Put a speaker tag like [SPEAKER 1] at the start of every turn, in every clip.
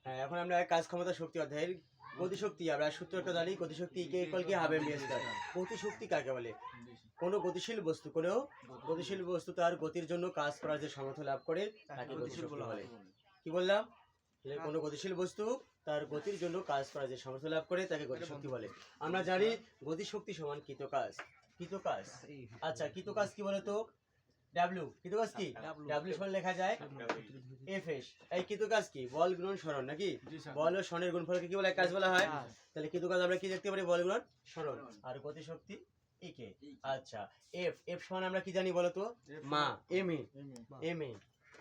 [SPEAKER 1] হ্যাঁ, এখন আমরা কাজ ক্ষমতা শক্তি অধ্যায়ের গতিশক্তি আমরা সূত্র একটা জানি। গতিশক্তি ইকে ইকুয়াল কি হাফ এমভি স্কয়ার। গতিশক্তি কাকে বলে? কোনো গতিশীল বস্তু তার গতির জন্য কাজ করার যে সামর্থ্য লাভ করে তাকে গতিশক্তি বলে। কি বললাম? কোনো গতিশীল বস্তু তার গতির জন্য কাজ করার যে সামর্থ্য লাভ করে তাকে গতিশক্তি বলে। আমরা জানি গতিশক্তি সমান কৃতকাজ। আচ্ছা, কৃতকাজ কি বলতো? ডাব্লিউ। কৃতকাজ কি? ডাব্লিউ সমান লেখা যায় এফ এস। এই কৃতকাজ কি? বল গুণন সরণ নাকি? বল ও সরণের গুণফলকে কি বলে? কাজ বলা হয়। তাহলে কৃতকাজ আমরা কি দেখতে পারি? বল গুণন সরণ। আর গতিশক্তি ইকে। আচ্ছা, এফ সমান আমরা কি জানি বলতো? মা, এম এ।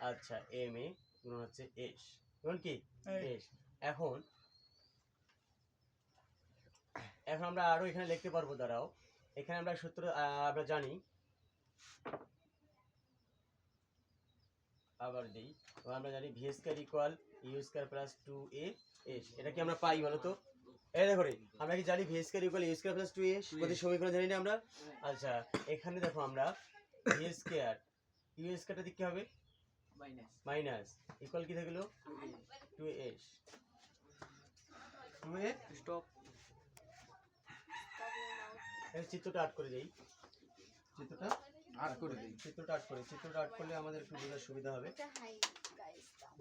[SPEAKER 1] আচ্ছা, এম এ গুণন হচ্ছে এস। গুণন কি? এস। এখন আমরা আরো এখানে লিখতে পারবো। দাঁড়াও, এখানে আমরা সূত্র আমরা জানি। আবার দিই, আমরা জানি v square equal u square plus 2a s. এটা কি আমরা পাই বলো তো? এই দেখো রে, আমরা কি জানি v square equal u square plus 2a গতির সমীকরণ জানি না আমরা? আচ্ছা, এখানে দেখো আমরা ভি স্কয়ার ইউ স্কয়ারটা দিক কি হবে? মাইনাস ইকুয়াল কি থাকলো? 2a। 2a stop. এই চিত্রটা আট করে দেই। চিত্রটা আট করলে আমাদের একটু বোঝার সুবিধা হবে।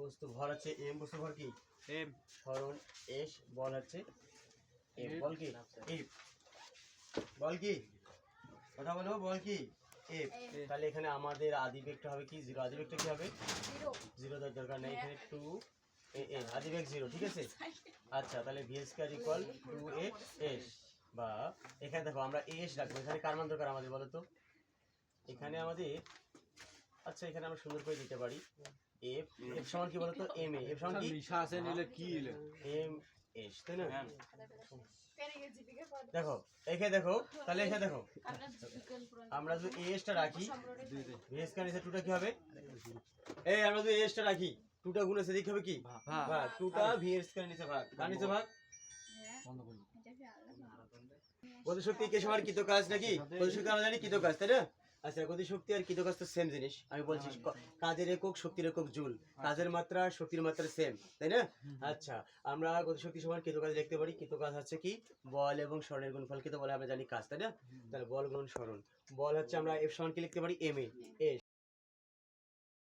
[SPEAKER 1] বস্তু ভর আছে এম, বস্তু ভর কি? এম। সরণ এস, বল হচ্ছে এফ। বল কি? এফ। বল কি? কথা বলো, বল কি? এফ। তাহলে এখানে আমাদের আদি বেগটা হবে কি? 0। আদি বেগটা কি হবে? 0 দরকার নেই, এখানে 2 এ এ আদি বেগ 0, ঠিক আছে? আচ্ছা, তাহলে V square equal 2a S. বা এখানে দেখো আমরা এস রাখবো। এখানে কার মান দরকার আমাদের বলো তো? এখানে আমাদের, আচ্ছা এখানে আমরা সুন্দর করে দিতে পারি এফ সমান কি বলতো? M A. এফ সমান কি? এম এস, তাই না? দেখো এখানে দেখো, তাহলে এখানে দেখো আমরা যদি এসটা রাখি, ভি স্কয়ার নিচে 2টা কি হবে? এই আমরা যদি এসটা রাখি, 2টা গুণ আছে, দিক হবে কি? ভাগ। 2টা ভি স্কয়ার নিচে ভাগ, কার নিচে ভাগ? গতিশক্তি কে সমান কৃতকাজ নাকি? গতিশক্তি আমরা জানি কৃতকাজ, তাই না? আচ্ছা, গতিশক্তি আর কৃতকাজ তো সেম জিনিস। আমি বলছি কাজের একক, শক্তির একক জুল। কাজের মাত্রা, শক্তির মাত্রা সেম, তাই না? আচ্ছা, আমরা গতিশক্তি সমান কৃতকাজ লিখতে পারি। কৃতকাজ হচ্ছে কি? বল এবং সরণের গুণফলকে তো বলে আমরা জানি কাজ, তাই না? তাহলে বল গুণন সরণ। বল হচ্ছে আমরা এফ সমান কি লিখতে পারি? M A.